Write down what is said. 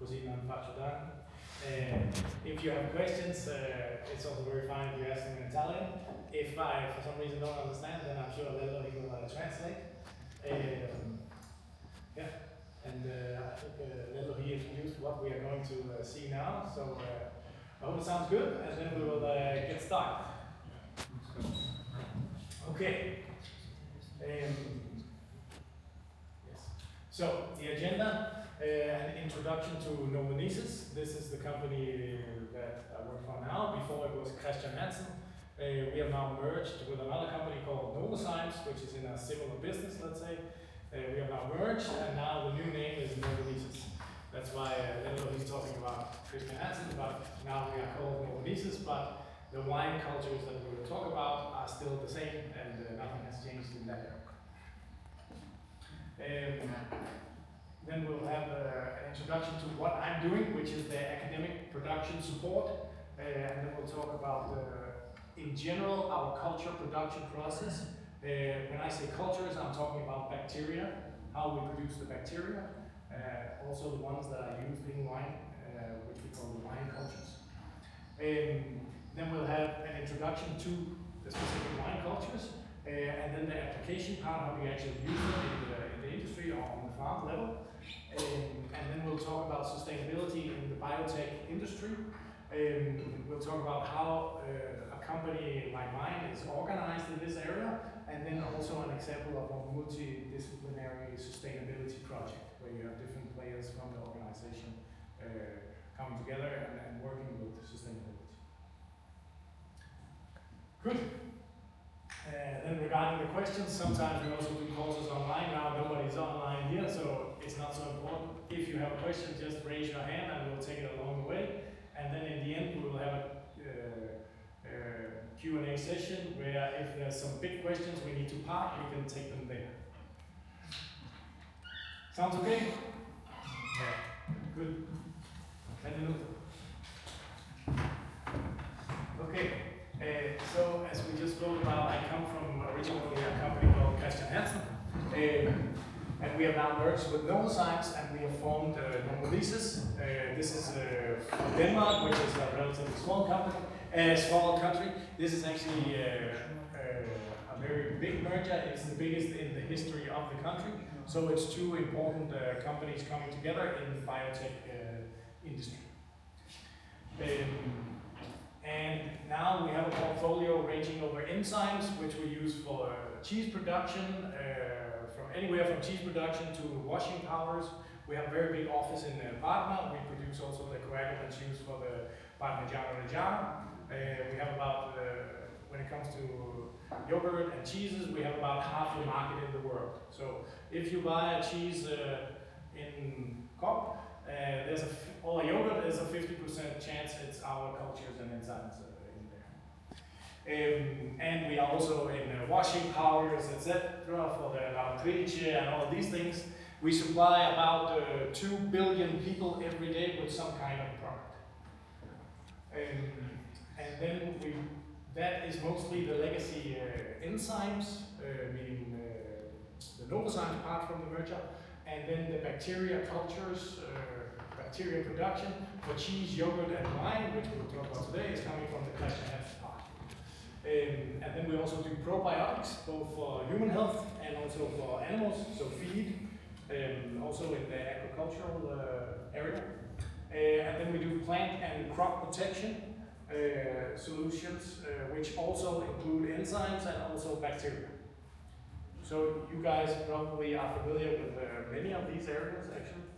Cucina and Facciodani. If you have questions, it's also very fine if you ask them in Italian. If I, for some reason, don't understand, then I'm sure Lello he will translate. Yeah, and I think Lello he introduced what we are going to see now. So I hope it sounds good, and then we will get started. Okay. Yes. So the agenda. An introduction to Novonesis. This is the company that I work for now. Before it was Christian Hansen. We have now merged with another company called Novozymes, which is in a similar business, let's say. We have now merged, and now the new name is Novonesis. That's why he's talking about Christian Hansen, but now we are called Novonesis, but the wine cultures that we will talk about are still the same, and nothing has changed in that area. Then we'll have an introduction to what I'm doing, which is the academic production support. And then we'll talk about, in general, our culture production process. When I say cultures, I'm talking about bacteria, how we produce the bacteria. Also the ones that are used in wine, which we call the wine cultures. Then we'll have an introduction to the specific wine cultures. And then the application part, how we actually use them in the industry or on the farm level. And then we'll talk about sustainability in the biotech industry. We'll talk about how a company like mine is organized in this area, and then also an example of a multidisciplinary sustainability project, where you have different players from the organization coming together and working with sustainability. Good. Then regarding the questions, sometimes we also do courses online. Now nobody's online here, so it's not so important. If you have a question, just raise your hand and we'll take it along the way. And then in the end, we will have a Q&A session where if there's some big questions we need to park, we can take them there. Sounds okay? Yeah. Good. Okay. So as we just spoke about, I come from originally a company called Christian Hansen, and we have now merged with Novozymes, and we have formed Novonesis. This is from Denmark, which is a relatively small country. This is actually a very big merger. It's the biggest in the history of the country. So it's two important companies coming together in the biotech industry. And now we have a portfolio ranging over enzymes, which we use for cheese production, from anywhere from cheese production to washing powders. We have a very big office in Parma. We produce also the coagulants used for the Parmigiano Reggiano. We have about, when it comes to yogurt and cheeses, we have about half the market in the world. So if you buy a cheese in Coop, or yogurt, there's a 50% chance it's our cultures and enzymes in there. And we are also in washing powders, etc., for the lavatrice and all of these things. We supply about 2 billion people every day with some kind of product. And then that is mostly the legacy enzymes, meaning the Novozymes part from the merger, and then the bacteria cultures, bacteria production for cheese, yogurt, and wine, which we'll talk about today, is coming from the Christian Hansen part. And then we also do probiotics, both for human health and also for animals, so feed, also in the agricultural area. And then we do plant and crop protection solutions, which also include enzymes and also bacteria. So you guys probably are familiar with many of these areas, actually.